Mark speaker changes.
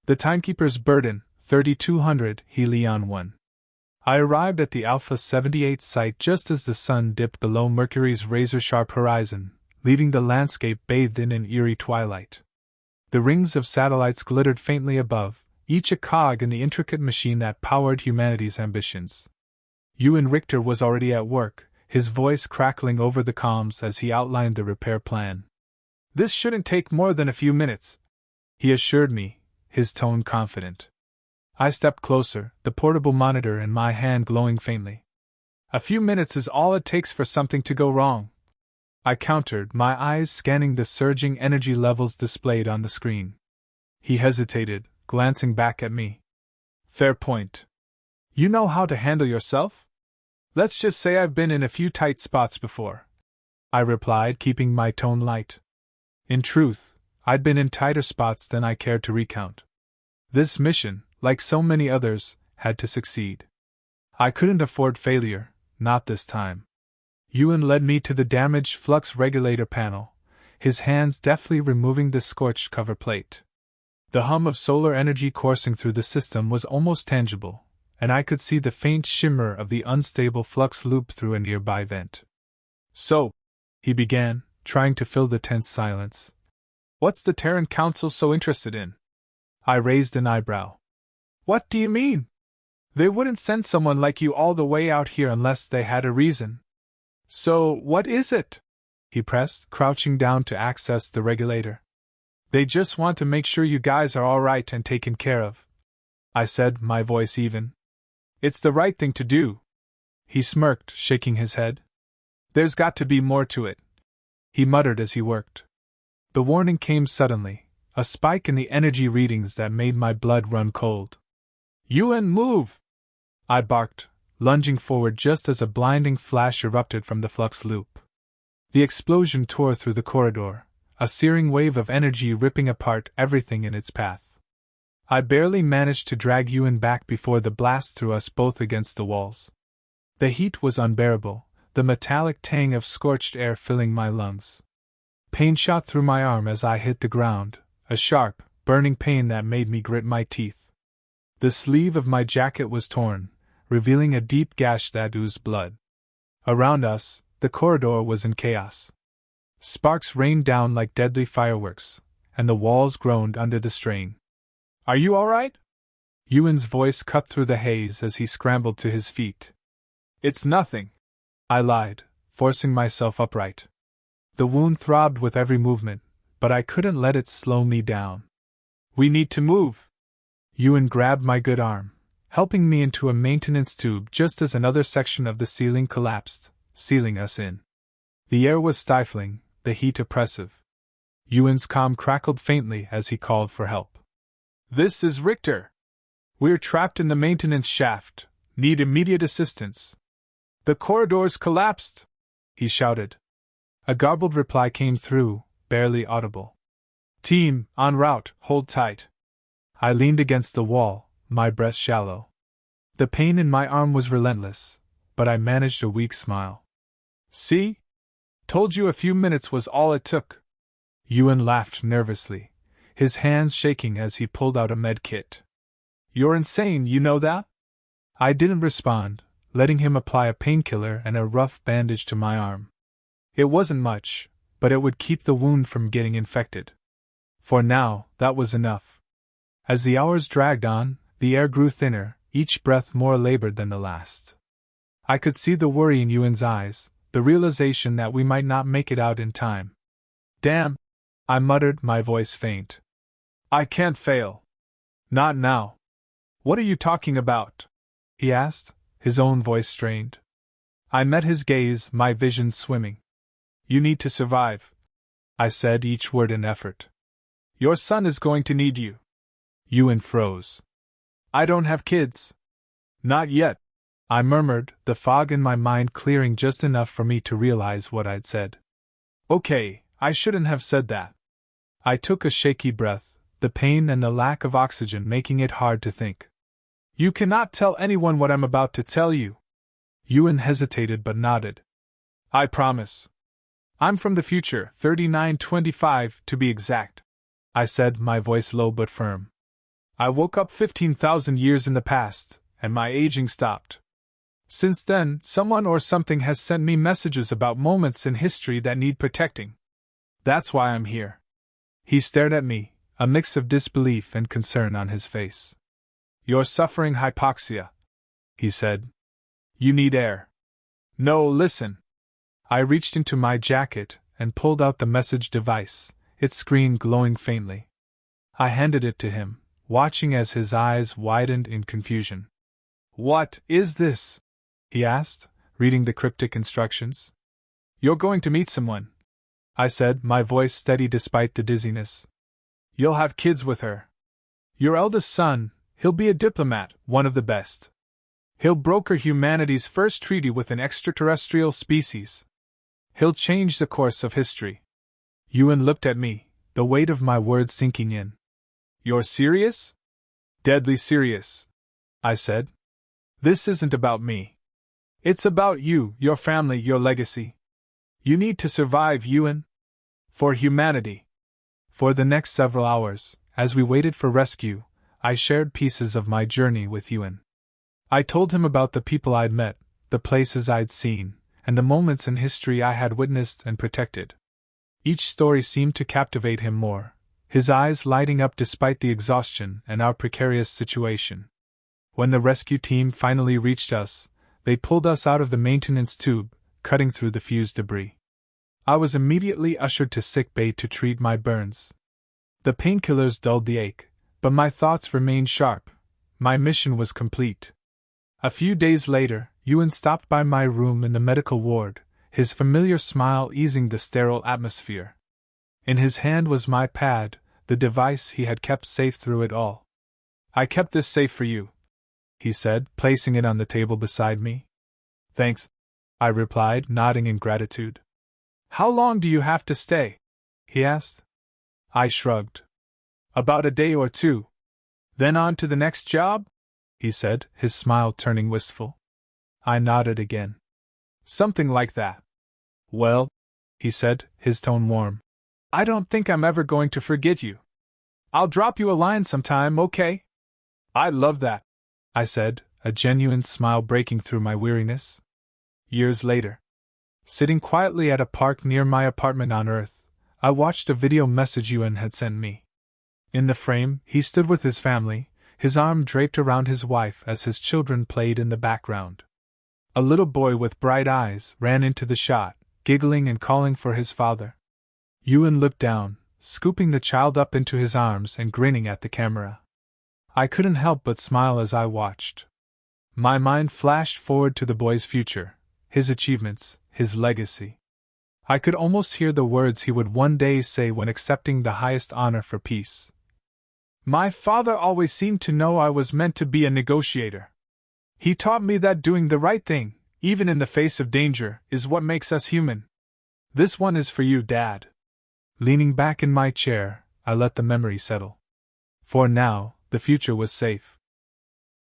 Speaker 1: The Timekeeper's burden, 3200, Helion One. I arrived at the Alpha 78 site just as the sun dipped below Mercury's razor-sharp horizon, leaving the landscape bathed in an eerie twilight. The rings of satellites glittered faintly above, each a cog in the intricate machine that powered humanity's ambitions. Ewan Richter was already at work, his voice crackling over the comms as he outlined the repair plan. "This shouldn't take more than a few minutes," he assured me, his tone confident. I stepped closer, the portable monitor in my hand glowing faintly. "A few minutes is all it takes for something to go wrong," I countered, my eyes scanning the surging energy levels displayed on the screen. He hesitated, glancing back at me. "Fair point. You know how to handle yourself? Let's just say I've been in a few tight spots before," I replied, keeping my tone light. In truth, I'd been in tighter spots than I cared to recount. This mission, like so many others, had to succeed. I couldn't afford failure, not this time. Ewan led me to the damaged flux regulator panel, his hands deftly removing the scorched cover plate. The hum of solar energy coursing through the system was almost tangible, and I could see the faint shimmer of the unstable flux loop through a nearby vent. "So," he began, trying to fill the tense silence, "what's the Terran Council so interested in?" I raised an eyebrow. "What do you mean? They wouldn't send someone like you all the way out here unless they had a reason." "So, what is it?" he pressed, crouching down to access the regulator. "They just want to make sure you guys are all right and taken care of," I said, my voice even. "It's the right thing to do." He smirked, shaking his head. "There's got to be more to it," he muttered as he worked. The warning came suddenly, a spike in the energy readings that made my blood run cold. "Ewan, move!" I barked, lunging forward just as a blinding flash erupted from the flux loop. The explosion tore through the corridor, a searing wave of energy ripping apart everything in its path. I barely managed to drag Ewan back before the blast threw us both against the walls. The heat was unbearable, the metallic tang of scorched air filling my lungs. Pain shot through my arm as I hit the ground, a sharp, burning pain that made me grit my teeth. The sleeve of my jacket was torn, revealing a deep gash that oozed blood. Around us, the corridor was in chaos. Sparks rained down like deadly fireworks, and the walls groaned under the strain. "Are you all right?" Ewan's voice cut through the haze as he scrambled to his feet. "It's nothing," I lied, forcing myself upright. The wound throbbed with every movement, but I couldn't let it slow me down. "We need to move." Ewan grabbed my good arm, helping me into a maintenance tube just as another section of the ceiling collapsed, sealing us in. The air was stifling, the heat oppressive. Ewan's comm crackled faintly as he called for help. "This is Richter. We're trapped in the maintenance shaft, need immediate assistance." "The corridor's collapsed," he shouted. A garbled reply came through, barely audible. "Team, en route, hold tight." I leaned against the wall, my breath shallow. The pain in my arm was relentless, but I managed a weak smile. "See? Told you a few minutes was all it took." Ewan laughed nervously, his hands shaking as he pulled out a med kit. "You're insane, you know that?" I didn't respond, letting him apply a painkiller and a rough bandage to my arm. It wasn't much, but it would keep the wound from getting infected. For now, that was enough. As the hours dragged on, the air grew thinner, each breath more labored than the last. I could see the worry in Ewan's eyes, the realization that we might not make it out in time. "Damn," I muttered, my voice faint. "I can't fail. Not now." "What are you talking about?" he asked, his own voice strained. I met his gaze, my vision swimming. "You need to survive," I said, each word an effort. "Your son is going to need you." Ewan froze. "I don't have kids." "Not yet," I murmured, the fog in my mind clearing just enough for me to realize what I'd said. "Okay, I shouldn't have said that." I took a shaky breath, the pain and the lack of oxygen making it hard to think. "You cannot tell anyone what I'm about to tell you." Ewan hesitated but nodded. "I promise. I'm from the future, 3925 to be exact," I said, my voice low but firm. I woke up 15,000 years in the past, and my aging stopped. Since then, someone or something has sent me messages about moments in history that need protecting. That's why I'm here. He stared at me, a mix of disbelief and concern on his face. You're suffering hypoxia, he said. You need air. No, listen. I reached into my jacket and pulled out the message device, its screen glowing faintly. I handed it to him, watching as his eyes widened in confusion. What is this? He asked, reading the cryptic instructions. You're going to meet someone, I said, my voice steady despite the dizziness. You'll have kids with her. Your eldest son, he'll be a diplomat, one of the best. He'll broker humanity's first treaty with an extraterrestrial species. He'll change the course of history. Ewan looked at me, the weight of my words sinking in. You're serious? Deadly serious, I said. This isn't about me. It's about you, your family, your legacy. You need to survive, Ewan. For humanity. For the next several hours, as we waited for rescue, I shared pieces of my journey with Ewan. I told him about the people I'd met, the places I'd seen, and the moments in history I had witnessed and protected. Each story seemed to captivate him more, his eyes lighting up despite the exhaustion and our precarious situation. When the rescue team finally reached us, they pulled us out of the maintenance tube, cutting through the fuse debris. I was immediately ushered to sick bay to treat my burns. The painkillers dulled the ache, but my thoughts remained sharp. My mission was complete. A few days later, Ewan stopped by my room in the medical ward, his familiar smile easing the sterile atmosphere. In his hand was my pad, the device he had kept safe through it all. I kept this safe for you, he said, placing it on the table beside me. Thanks, I replied, nodding in gratitude. How long do you have to stay? He asked. I shrugged. About a day or two. Then on to the next job? He said, his smile turning wistful. I nodded again. Something like that. Well, he said, his tone warm. I don't think I'm ever going to forget you. I'll drop you a line sometime, okay? I'd love that, I said, a genuine smile breaking through my weariness. Years later, sitting quietly at a park near my apartment on Earth, I watched a video message Ewan had sent me. In the frame, he stood with his family, his arm draped around his wife as his children played in the background. A little boy with bright eyes ran into the shot, giggling and calling for his father. Ewan looked down, scooping the child up into his arms and grinning at the camera. I couldn't help but smile as I watched. My mind flashed forward to the boy's future, his achievements, his legacy. I could almost hear the words he would one day say when accepting the highest honor for peace. My father always seemed to know I was meant to be a negotiator. He taught me that doing the right thing, even in the face of danger, is what makes us human. This one is for you, Dad. Leaning back in my chair, I let the memory settle. For now, the future was safe.